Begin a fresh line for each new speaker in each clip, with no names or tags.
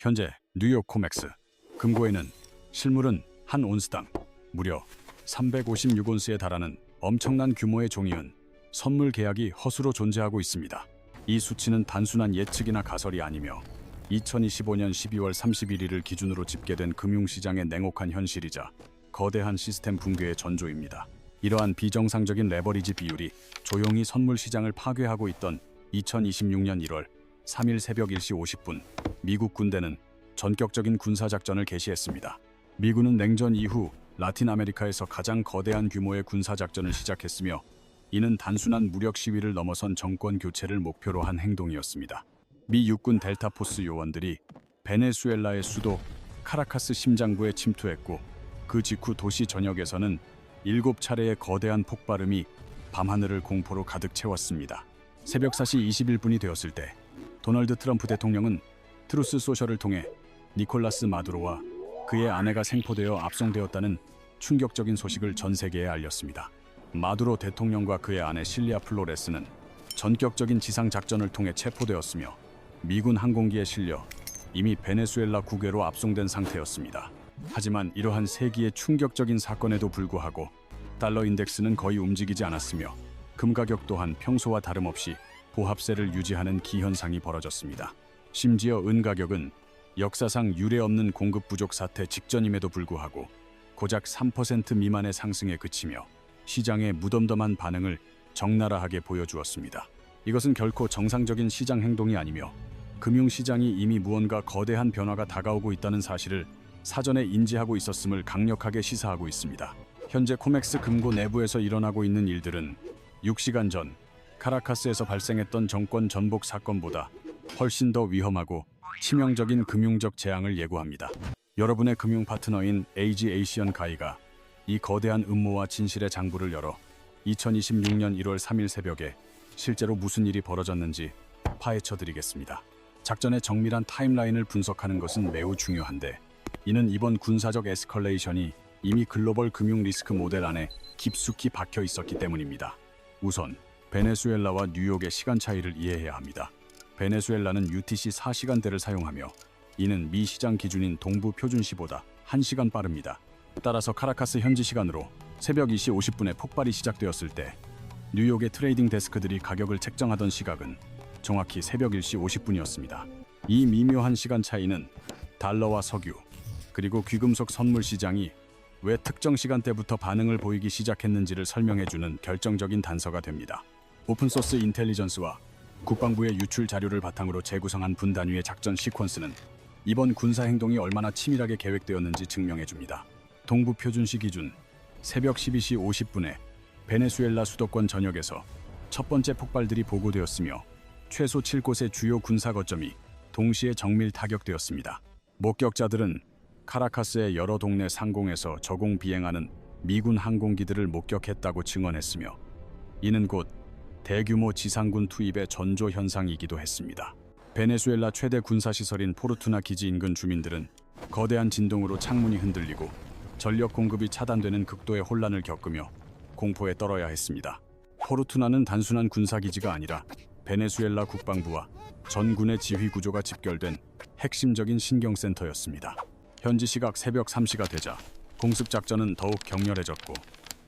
현재 뉴욕 코맥스 금고에는 실물은 한 온스당 무려 356온스에 달하는 엄청난 규모의 종이은 선물 계약이 허수로 존재하고 있습니다. 이 수치는 단순한 예측이나 가설이 아니며 2025년 12월 31일을 기준으로 집계된 금융시장의 냉혹한 현실이자 거대한 시스템 붕괴의 전조입니다. 이러한 비정상적인 레버리지 비율이 조용히 선물 시장을 파괴하고 있던 2026년 1월 3일 새벽 1시 50분 미국 군대는 전격적인 군사작전을 개시했습니다. 미군은 냉전 이후 라틴 아메리카에서 가장 거대한 규모의 군사작전을 시작했으며 이는 단순한 무력 시위를 넘어선 정권 교체를 목표로 한 행동이었습니다. 미 육군 델타포스 요원들이 베네수엘라의 수도 카라카스 심장부에 침투했고 그 직후 도시 전역에서는 7차례의 거대한 폭발음이 밤하늘을 공포로 가득 채웠습니다. 새벽 4시 21분이 되었을 때 도널드 트럼프 대통령은 트루스 소셜을 통해 니콜라스 마두로와 그의 아내가 생포되어 압송되었다는 충격적인 소식을 전 세계에 알렸습니다. 마두로 대통령과 그의 아내 실리아 플로레스는 전격적인 지상작전을 통해 체포되었으며 미군 항공기에 실려 이미 베네수엘라 국외로 압송된 상태였습니다. 하지만 이러한 세기의 충격적인 사건에도 불구하고 달러 인덱스는 거의 움직이지 않았으며 금 가격 또한 평소와 다름없이 보합세를 유지하는 기현상이 벌어졌습니다. 심지어 은 가격은 역사상 유례없는 공급 부족 사태 직전임에도 불구하고 고작 3% 미만의 상승에 그치며 시장의 무덤덤한 반응을 적나라하게 보여주었습니다. 이것은 결코 정상적인 시장 행동이 아니며 금융시장이 이미 무언가 거대한 변화가 다가오고 있다는 사실을 사전에 인지하고 있었음을 강력하게 시사하고 있습니다. 현재 코맥스 금고 내부에서 일어나고 있는 일들은 6시간 전 카라카스에서 발생했던 정권 전복 사건보다 훨씬 더 위험하고 치명적인 금융적 재앙을 예고합니다. 여러분의 금융 파트너인 AG 에이시언 가이가 이 거대한 음모와 진실의 장부를 열어 2026년 1월 3일 새벽에 실제로 무슨 일이 벌어졌는지 파헤쳐드리겠습니다. 작전의 정밀한 타임라인을 분석하는 것은 매우 중요한데 이는 이번 군사적 에스컬레이션이 이미 글로벌 금융 리스크 모델 안에 깊숙이 박혀 있었기 때문입니다. 우선 베네수엘라와 뉴욕의 시간 차이를 이해해야 합니다. 베네수엘라는 UTC 4시간대를 사용하며 이는 미 시장 기준인 동부 표준시보다 1시간 빠릅니다. 따라서 카라카스 현지 시간으로 새벽 2시 50분에 폭발이 시작되었을 때 뉴욕의 트레이딩 데스크들이 가격을 책정하던 시각은 정확히 새벽 1시 50분이었습니다. 이 미묘한 시간 차이는 달러와 석유, 그리고 귀금속 선물 시장이 왜 특정 시간대부터 반응을 보이기 시작했는지를 설명해주는 결정적인 단서가 됩니다. 오픈소스 인텔리전스와 국방부의 유출 자료를 바탕으로 재구성한 분단위의 작전 시퀀스는 이번 군사행동이 얼마나 치밀하게 계획되었는지 증명해줍니다. 동부 표준시 기준 새벽 12시 50분에 베네수엘라 수도권 전역에서 첫 번째 폭발들이 보고되었으며 최소 7곳의 주요 군사 거점이 동시에 정밀 타격되었습니다. 목격자들은 카라카스의 여러 동네 상공에서 저공 비행하는 미군 항공기들을 목격했다고 증언했으며 이는 곧 대규모 지상군 투입의 전조 현상이기도 했습니다. 베네수엘라 최대 군사시설인 포르투나 기지 인근 주민들은 거대한 진동으로 창문이 흔들리고 전력 공급이 차단되는 극도의 혼란을 겪으며 공포에 떨어야 했습니다. 포르투나는 단순한 군사기지가 아니라 베네수엘라 국방부와 전군의 지휘 구조가 집결된 핵심적인 신경센터였습니다. 현지 시각 새벽 3시가 되자 공습 작전은 더욱 격렬해졌고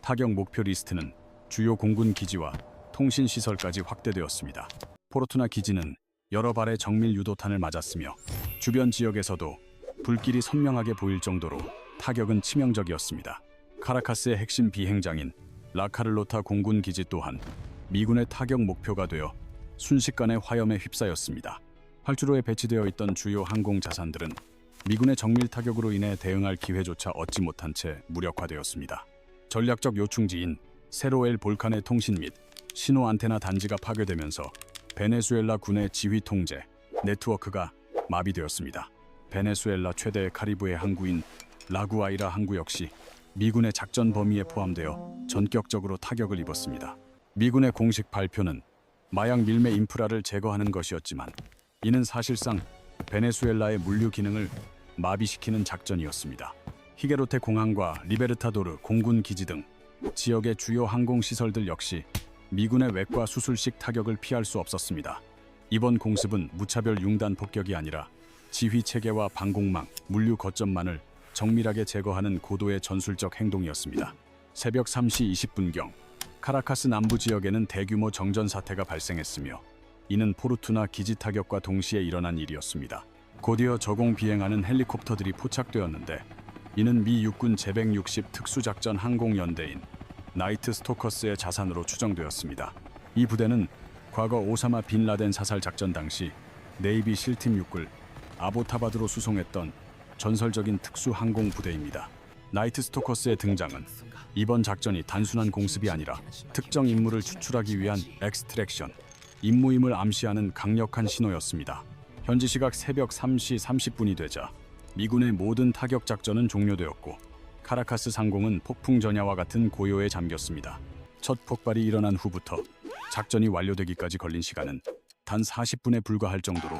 타격 목표 리스트는 주요 공군 기지와 통신 시설까지 확대되었습니다. 포르투나 기지는 여러 발의 정밀 유도탄을 맞았으며 주변 지역에서도 불길이 선명하게 보일 정도로 타격은 치명적이었습니다. 카라카스의 핵심 비행장인 라카를로타 공군 기지 또한 미군의 타격 목표가 되어 순식간에 화염에 휩싸였습니다. 활주로에 배치되어 있던 주요 항공 자산들은 미군의 정밀 타격으로 인해 대응할 기회조차 얻지 못한 채 무력화되었습니다. 전략적 요충지인 세로엘 볼칸의 통신 및 신호 안테나 단지가 파괴되면서 베네수엘라 군의 지휘 통제 네트워크가 마비되었습니다. 베네수엘라 최대의 카리브해 항구인 라구아이라 항구 역시 미군의 작전 범위에 포함되어 전격적으로 타격을 입었습니다. 미군의 공식 발표는 마약 밀매 인프라를 제거하는 것이었지만 이는 사실상 베네수엘라의 물류 기능을 마비시키는 작전이었습니다. 히게로테 공항과 리베르타도르 공군 기지 등 지역의 주요 항공시설들 역시 미군의 외과 수술식 타격을 피할 수 없었습니다. 이번 공습은 무차별 융단 폭격이 아니라 지휘 체계와 방공망, 물류 거점만을 정밀하게 제거하는 고도의 전술적 행동이었습니다. 새벽 3시 20분경 카라카스 남부 지역에는 대규모 정전 사태가 발생했으며 이는 포르투나 기지 타격과 동시에 일어난 일이었습니다. 곧이어 저공 비행하는 헬리콥터들이 포착되었는데 이는 미 육군 제160 특수작전 항공연대인 나이트 스토커스의 자산으로 추정되었습니다. 이 부대는 과거 오사마 빈 라덴 사살 작전 당시 네이비 실팀 6을 아보타바드로 수송했던 전설적인 특수 항공 부대입니다. 나이트 스토커스의 등장은 이번 작전이 단순한 공습이 아니라 특정 인물을 추출하기 위한 엑스트랙션, 임무임을 암시하는 강력한 신호였습니다. 현지 시각 새벽 3시 30분이 되자 미군의 모든 타격 작전은 종료되었고 카라카스 상공은 폭풍 전야와 같은 고요에 잠겼습니다. 첫 폭발이 일어난 후부터 작전이 완료되기까지 걸린 시간은 단 40분에 불과할 정도로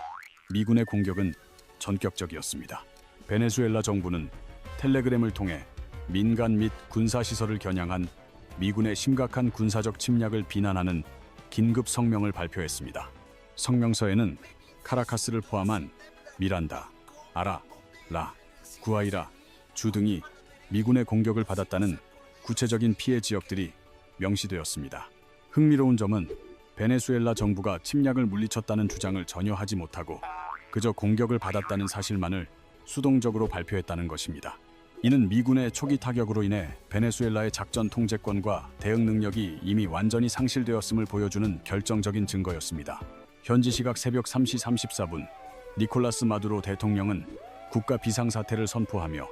미군의 공격은 전격적이었습니다. 베네수엘라 정부는 텔레그램을 통해 민간 및 군사시설을 겨냥한 미군의 심각한 군사적 침략을 비난하는 긴급 성명을 발표했습니다. 성명서에는 카라카스를 포함한 미란다, 아라, 라, 구아이라, 주 등이 미군의 공격을 받았다는 구체적인 피해 지역들이 명시되었습니다. 흥미로운 점은 베네수엘라 정부가 침략을 물리쳤다는 주장을 전혀 하지 못하고 그저 공격을 받았다는 사실만을 수동적으로 발표했다는 것입니다. 이는 미군의 초기 타격으로 인해 베네수엘라의 작전 통제권과 대응 능력이 이미 완전히 상실되었음을 보여주는 결정적인 증거였습니다. 현지 시각 새벽 3시 34분 니콜라스 마두로 대통령은 국가 비상사태를 선포하며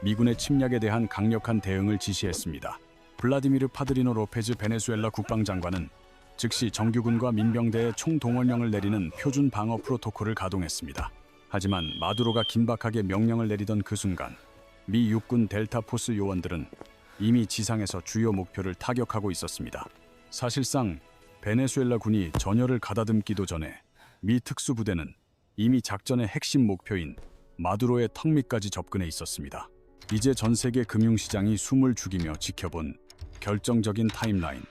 미군의 침략에 대한 강력한 대응을 지시했습니다. 블라디미르 파드리노 로페즈 베네수엘라 국방장관은 즉시 정규군과 민병대의 총동원령을 내리는 표준 방어 프로토콜을 가동했습니다. 하지만 마두로가 긴박하게 명령을 내리던 그 순간 미 육군 델타 포스 요원들은 이미 지상에서 주요 목표를 타격하고 있었습니다. 사실상 베네수엘라 군이 전열을 가다듬기도 전에 미 특수부대는 이미 작전의 핵심 목표인 마두로의 턱 밑까지 접근해 있었습니다. 이제 전 세계 금융시장이 숨을 죽이며 지켜본 결정적인 타임라인,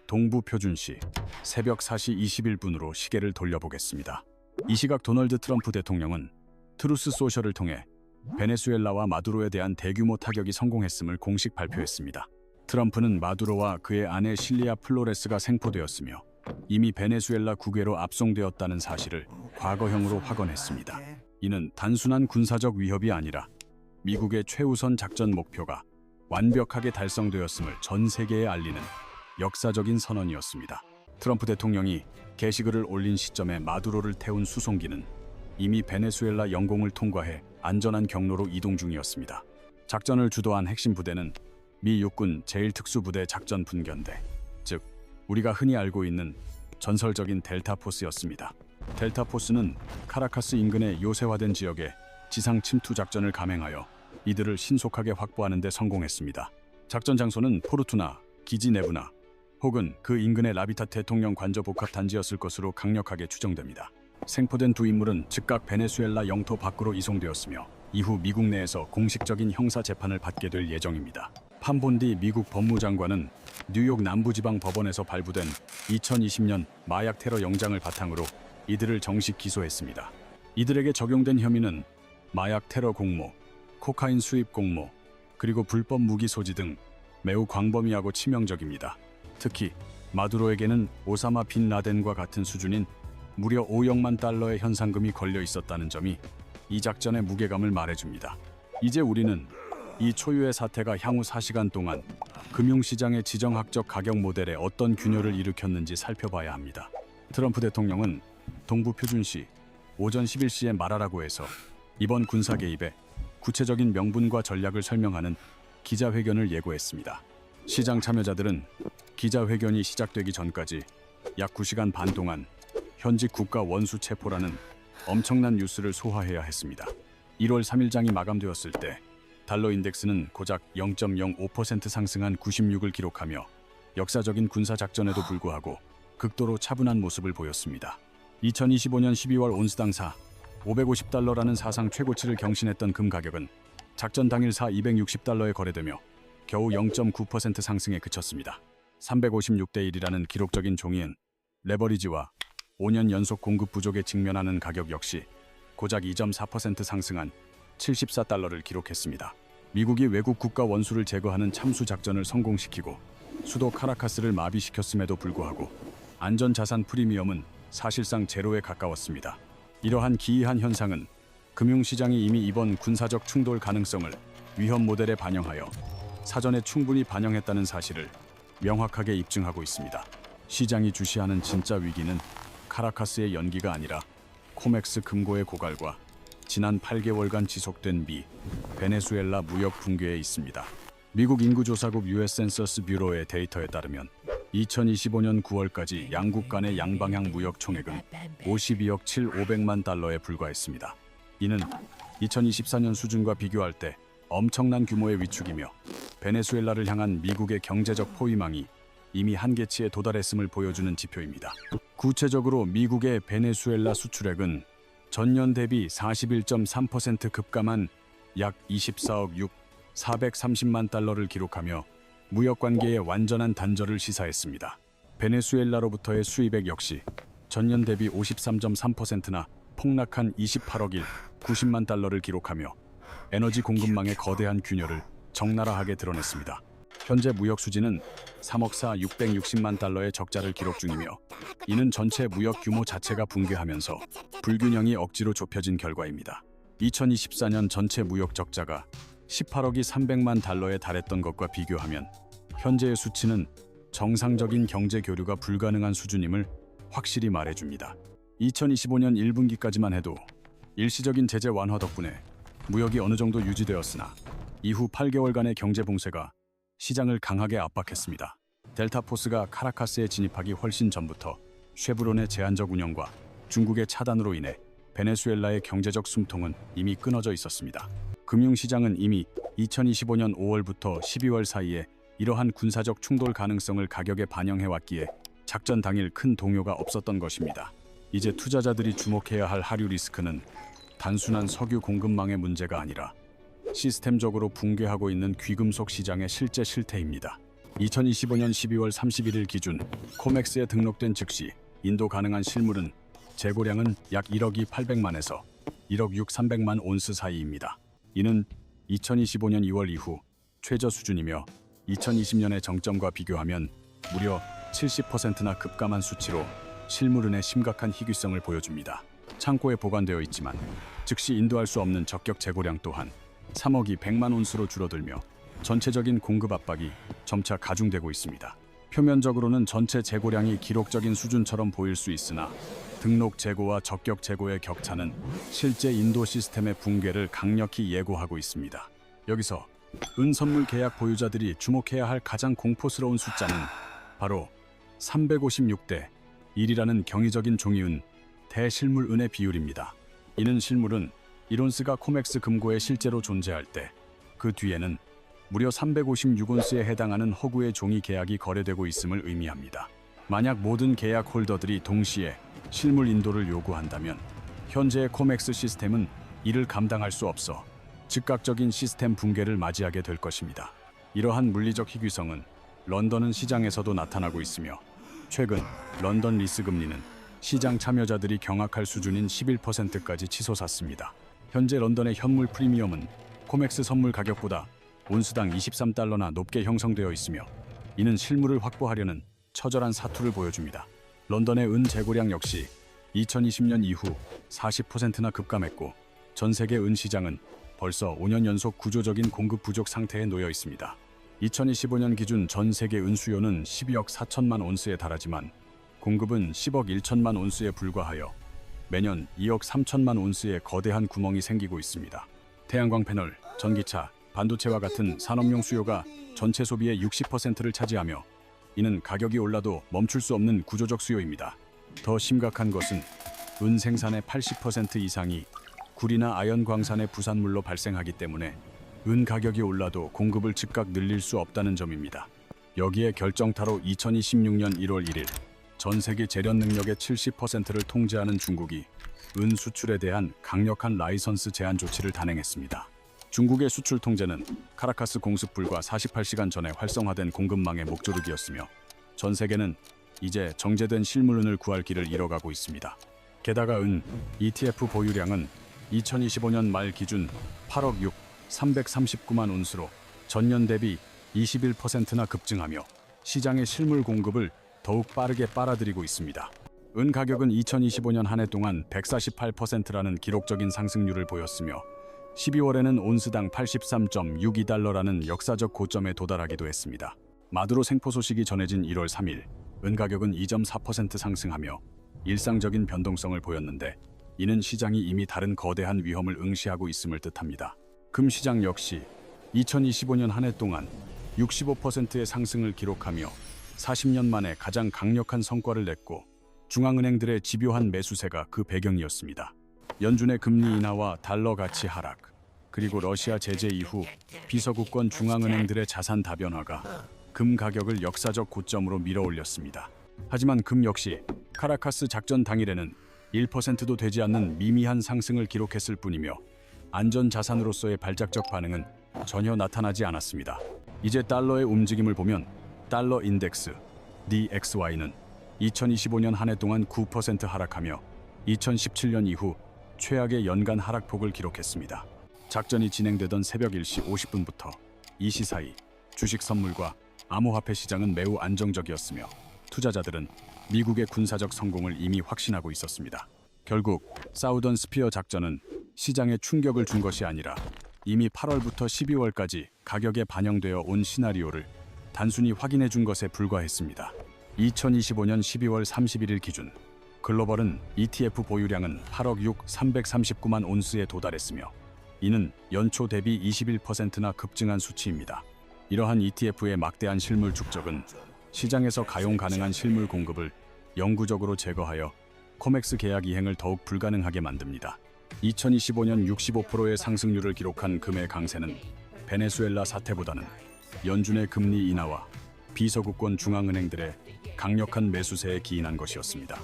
동부 표준시 새벽 4시 21분으로 시계를 돌려보겠습니다. 이 시각 도널드 트럼프 대통령은 트루스 소셜을 통해 베네수엘라와 마두로에 대한 대규모 타격이 성공했음을 공식 발표했습니다. 트럼프는 마두로와 그의 아내 실리아 플로레스가 생포되었으며 이미 베네수엘라 국외로 압송되었다는 사실을 과거형으로 확언했습니다. 이는 단순한 군사적 위협이 아니라 미국의 최우선 작전 목표가 완벽하게 달성되었음을 전 세계에 알리는 역사적인 선언이었습니다. 트럼프 대통령이 게시글을 올린 시점에 마두로를 태운 수송기는 이미 베네수엘라 영공을 통과해 안전한 경로로 이동 중이었습니다. 작전을 주도한 핵심 부대는 미 육군 제1특수부대 작전 분견대, 즉 우리가 흔히 알고 있는 전설적인 델타포스였습니다. 델타포스는 카라카스 인근의 요새화된 지역에 지상 침투 작전을 감행하여 이들을 신속하게 확보하는 데 성공했습니다. 작전 장소는 포르투나, 기지 내부나 혹은 그 인근의 라비타 대통령 관저 복합 단지였을 것으로 강력하게 추정됩니다. 생포된 두 인물은 즉각 베네수엘라 영토 밖으로 이송되었으며 이후 미국 내에서 공식적인 형사 재판을 받게 될 예정입니다. 판본디 미국 법무장관은 뉴욕 남부지방 법원에서 발부된 2020년 마약 테러 영장을 바탕으로 이들을 정식 기소했습니다. 이들에게 적용된 혐의는 마약 테러 공모, 코카인 수입 공모, 그리고 불법 무기 소지 등 매우 광범위하고 치명적입니다. 특히 마두로에게는 오사마 빈 라덴과 같은 수준인 무려 5억만 달러의 현상금이 걸려 있었다는 점이 이 작전의 무게감을 말해줍니다. 이제 우리는 이 초유의 사태가 향후 4시간 동안 금융시장의 지정학적 가격 모델에 어떤 균열을 일으켰는지 살펴봐야 합니다. 트럼프 대통령은 동부 표준시 오전 11시에 말하라고 해서 이번 군사 개입의 구체적인 명분과 전략을 설명하는 기자회견을 예고했습니다. 시장 참여자들은 기자회견이 시작되기 전까지 약 9시간 반 동안 현지 국가 원수 체포라는 엄청난 뉴스를 소화해야 했습니다. 1월 3일장이 마감되었을 때 달러 인덱스는 고작 0.05% 상승한 96을 기록하며 역사적인 군사 작전에도 불구하고 극도로 차분한 모습을 보였습니다. 2025년 12월 온스당 550달러라는 사상 최고치를 경신했던 금 가격은 작전 당일 260달러에 거래되며 겨우 0.9% 상승에 그쳤습니다. 356대 1이라는 기록적인 종이은 레버리지와 5년 연속 공급 부족에 직면하는 가격 역시 고작 2.4% 상승한 74달러를 기록했습니다. 미국이 외국 국가 원수를 제거하는 참수 작전을 성공시키고 수도 카라카스를 마비시켰음에도 불구하고 안전자산 프리미엄은 사실상 제로에 가까웠습니다. 이러한 기이한 현상은 금융시장이 이미 이번 군사적 충돌 가능성을 위험 모델에 반영하여 사전에 충분히 반영했다는 사실을 명확하게 입증하고 있습니다. 시장이 주시하는 진짜 위기는 카라카스의 연기가 아니라 코맥스 금고의 고갈과 지난 8개월간 지속된 미, 베네수엘라 무역 붕괴에 있습니다. 미국 인구조사국 US 센서스 뷰로의 데이터에 따르면 2025년 9월까지 양국 간의 양방향 무역 총액은 52억 7,500만 달러에 불과했습니다. 이는 2024년 수준과 비교할 때 엄청난 규모의 위축이며 베네수엘라를 향한 미국의 경제적 포위망이 이미 한계치에 도달했음을 보여주는 지표입니다. 구체적으로 미국의 베네수엘라 수출액은 전년 대비 41.3% 급감한 약 24억 430만 달러를 기록하며 무역 관계의 완전한 단절을 시사했습니다. 베네수엘라로부터의 수입액 역시 전년 대비 53.3%나 폭락한 28억 90만 달러를 기록하며 에너지 공급망의 거대한 균열을 적나라하게 드러냈습니다. 현재 무역 수지는 3억 660만 달러의 적자를 기록 중이며 이는 전체 무역 규모 자체가 붕괴하면서 불균형이 억지로 좁혀진 결과입니다. 2024년 전체 무역 적자가 18억 300만 달러에 달했던 것과 비교하면 현재의 수치는 정상적인 경제 교류가 불가능한 수준임을 확실히 말해줍니다. 2025년 1분기까지만 해도 일시적인 제재 완화 덕분에 무역이 어느 정도 유지되었으나 이후 8개월간의 경제 봉쇄가 시장을 강하게 압박했습니다. 델타포스가 카라카스에 진입하기 훨씬 전부터 쉐브론의 제한적 운영과 중국의 차단으로 인해 베네수엘라의 경제적 숨통은 이미 끊어져 있었습니다. 금융시장은 이미 2025년 5월부터 12월 사이에 이러한 군사적 충돌 가능성을 가격에 반영해왔기에 작전 당일 큰 동요가 없었던 것입니다. 이제 투자자들이 주목해야 할 하류 리스크는 단순한 석유 공급망의 문제가 아니라 시스템적으로 붕괴하고 있는 귀금속 시장의 실제 실태입니다. 2025년 12월 31일 기준 코맥스에 등록된 즉시 인도 가능한 실물은 재고량은 약 1억 800만에서 1억 300만 온스 사이입니다. 이는 2025년 2월 이후 최저 수준이며 2020년의 정점과 비교하면 무려 70%나 급감한 수치로 실물은의 심각한 희귀성을 보여줍니다. 창고에 보관되어 있지만 즉시 인도할 수 없는 적격 재고량 또한 3억 100만 온스로 줄어들며 전체적인 공급 압박이 점차 가중되고 있습니다. 표면적으로는 전체 재고량이 기록적인 수준처럼 보일 수 있으나 등록 재고와 적격 재고의 격차는 실제 인도 시스템의 붕괴를 강력히 예고하고 있습니다. 여기서 은선물 계약 보유자들이 주목해야 할 가장 공포스러운 숫자는 바로 356대 1이라는 경이적인 종이은 대실물 은의 비율입니다. 이는 실물은 이론스가 코맥스 금고에 실제로 존재할 때 그 뒤에는 무려 356온스에 해당하는 허구의 종이 계약이 거래되고 있음을 의미합니다. 만약 모든 계약 홀더들이 동시에 실물 인도를 요구한다면 현재의 코맥스 시스템은 이를 감당할 수 없어 즉각적인 시스템 붕괴를 맞이하게 될 것입니다. 이러한 물리적 희귀성은 런던은 시장에서도 나타나고 있으며 최근 런던 리스 금리는 시장 참여자들이 경악할 수준인 11%까지 치솟았습니다. 현재 런던의 현물 프리미엄은 코맥스 선물 가격보다 온스당 23달러나 높게 형성되어 있으며 이는 실물을 확보하려는 처절한 사투를 보여줍니다. 런던의 은 재고량 역시 2020년 이후 40%나 급감했고 전 세계 은 시장은 벌써 5년 연속 구조적인 공급 부족 상태에 놓여 있습니다. 2025년 기준 전 세계 은 수요는 12억 4천만 온스에 달하지만 공급은 10억 1천만 온스에 불과하여 매년 2억 3천만 온스의 거대한 구멍이 생기고 있습니다. 태양광 패널, 전기차, 반도체와 같은 산업용 수요가 전체 소비의 60%를 차지하며 이는 가격이 올라도 멈출 수 없는 구조적 수요입니다. 더 심각한 것은 은 생산의 80% 이상이 구리나 아연 광산의 부산물로 발생하기 때문에 은 가격이 올라도 공급을 즉각 늘릴 수 없다는 점입니다. 여기에 결정타로 2026년 1월 1일 전 세계 재련 능력의 70%를 통제하는 중국이 은 수출에 대한 강력한 라이선스 제한 조치를 단행했습니다. 중국의 수출 통제는 카라카스 공습 불과 48시간 전에 활성화된 공급망의 목조르기였으며 전 세계는 이제 정제된 실물은을 구할 길을 잃어가고 있습니다. 게다가 은 ETF 보유량은 2025년 말 기준 8억 339만 온스로 전년 대비 21%나 급증하며 시장의 실물 공급을 더욱 빠르게 빨아들이고 있습니다. 은 가격은 2025년 한 해 동안 148%라는 기록적인 상승률을 보였으며 12월에는 온스당 83.62달러라는 역사적 고점에 도달하기도 했습니다. 마두로 생포 소식이 전해진 1월 3일, 은 가격은 2.4% 상승하며 일상적인 변동성을 보였는데 이는 시장이 이미 다른 거대한 위험을 응시하고 있음을 뜻합니다. 금 시장 역시 2025년 한 해 동안 65%의 상승을 기록하며 40년 만에 가장 강력한 성과를 냈고 중앙은행들의 집요한 매수세가 그 배경이었습니다. 연준의 금리 인하와 달러 가치 하락, 그리고 러시아 제재 이후 비서구권 중앙은행들의 자산 다변화가 금 가격을 역사적 고점으로 밀어올렸습니다. 하지만 금 역시 카라카스 작전 당일에는 1%도 되지 않는 미미한 상승을 기록했을 뿐이며 안전자산으로서의 발작적 반응은 전혀 나타나지 않았습니다. 이제 달러의 움직임을 보면 달러 인덱스 DXY는 2025년 한 해 동안 9% 하락하며 2017년 이후 최악의 연간 하락폭을 기록했습니다. 작전이 진행되던 새벽 1시 50분부터 2시 사이 주식 선물과 암호화폐 시장은 매우 안정적이었으며 투자자들은 미국의 군사적 성공을 이미 확신하고 있었습니다. 결국 사우던 스피어 작전은 시장에 충격을 준 것이 아니라 이미 8월부터 12월까지 가격에 반영되어 온 시나리오를 단순히 확인해 준 것에 불과했습니다. 2025년 12월 31일 기준 글로벌은 ETF 보유량은 8억 339만 온스에 도달했으며 이는 연초 대비 21%나 급증한 수치입니다. 이러한 ETF의 막대한 실물 축적은 시장에서 가용 가능한 실물 공급을 영구적으로 제거하여 코맥스 계약 이행을 더욱 불가능하게 만듭니다. 2025년 65%의 상승률을 기록한 금의 강세는 베네수엘라 사태보다는 연준의 금리 인하와 비서구권 중앙은행들의 강력한 매수세에 기인한 것이었습니다.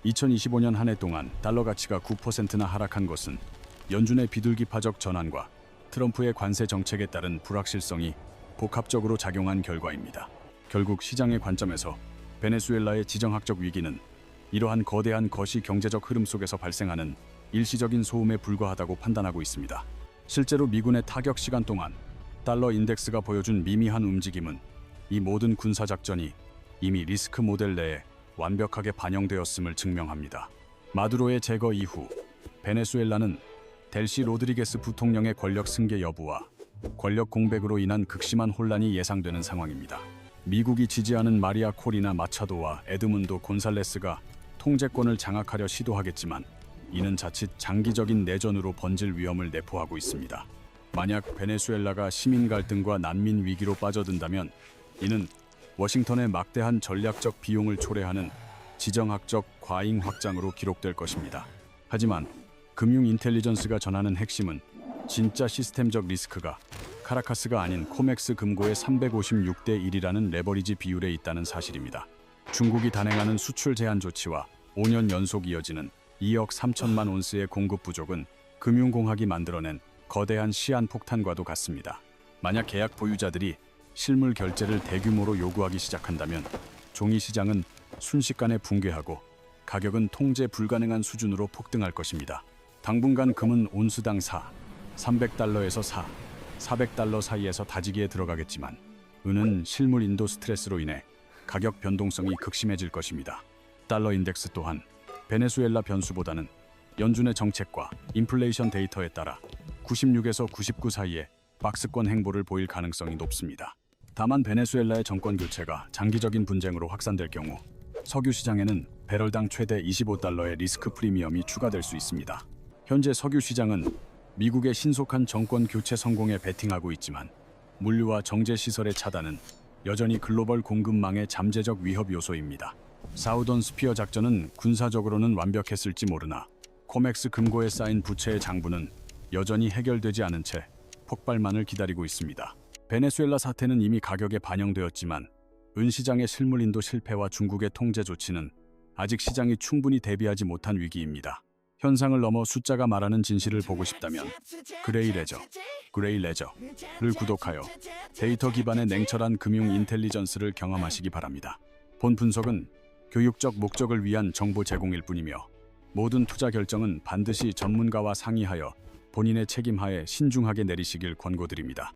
2025년 한 해 동안 달러 가치가 9%나 하락한 것은 연준의 비둘기파적 전환과 트럼프의 관세 정책에 따른 불확실성이 복합적으로 작용한 결과입니다. 결국 시장의 관점에서 베네수엘라의 지정학적 위기는 이러한 거대한 거시 경제적 흐름 속에서 발생하는 일시적인 소음에 불과하다고 판단하고 있습니다. 실제로 미군의 타격 시간 동안 달러 인덱스가 보여준 미미한 움직임은 이 모든 군사작전이 이미 리스크 모델 내에 완벽하게 반영되었음을 증명합니다. 마두로의 제거 이후 베네수엘라는 델시 로드리게스 부통령의 권력 승계 여부와 권력 공백으로 인한 극심한 혼란이 예상되는 상황입니다. 미국이 지지하는 마리아 코리나 마차도와 에드문도 곤살레스가 통제권을 장악하려 시도하겠지만 이는 자칫 장기적인 내전으로 번질 위험을 내포하고 있습니다. 만약 베네수엘라가 시민 갈등과 난민 위기로 빠져든다면 이는 워싱턴의 막대한 전략적 비용을 초래하는 지정학적 과잉 확장으로 기록될 것입니다. 하지만 금융 인텔리전스가 전하는 핵심은 진짜 시스템적 리스크가 카라카스가 아닌 코맥스 금고의 356대 1이라는 레버리지 비율에 있다는 사실입니다. 중국이 단행하는 수출 제한 조치와 5년 연속 이어지는 2억 3천만 온스의 공급 부족은 금융공학이 만들어낸 거대한 시한 폭탄과도 같습니다. 만약 계약 보유자들이 실물 결제를 대규모로 요구하기 시작한다면 종이 시장은 순식간에 붕괴하고 가격은 통제 불가능한 수준으로 폭등할 것입니다. 당분간 금은 온수당 300달러에서 400달러 사이에서 다지기에 들어가겠지만 은은 실물 인도 스트레스로 인해 가격 변동성이 극심해질 것입니다. 달러 인덱스 또한 베네수엘라 변수보다는 연준의 정책과 인플레이션 데이터에 따라 96에서 99 사이에 박스권 행보를 보일 가능성이 높습니다. 다만 베네수엘라의 정권 교체가 장기적인 분쟁으로 확산될 경우 석유 시장에는 배럴당 최대 25달러의 리스크 프리미엄이 추가될 수 있습니다. 현재 석유 시장은 미국의 신속한 정권 교체 성공에 베팅하고 있지만 물류와 정제 시설의 차단은 여전히 글로벌 공급망의 잠재적 위협 요소입니다. 사우던 스피어 작전은 군사적으로는 완벽했을지 모르나 코맥스 금고에 쌓인 부채의 장부는 여전히 해결되지 않은 채 폭발만을 기다리고 있습니다. 베네수엘라 사태는 이미 가격에 반영되었지만 은시장의 실물 인도 실패와 중국의 통제 조치는 아직 시장이 충분히 대비하지 못한 위기입니다. 현상을 넘어 숫자가 말하는 진실을 보고 싶다면 그레이 레저를 구독하여 데이터 기반의 냉철한 금융 인텔리전스를 경험하시기 바랍니다. 본 분석은 교육적 목적을 위한 정보 제공일 뿐이며 모든 투자 결정은 반드시 전문가와 상의하여 본인의 책임하에 신중하게 내리시길 권고드립니다.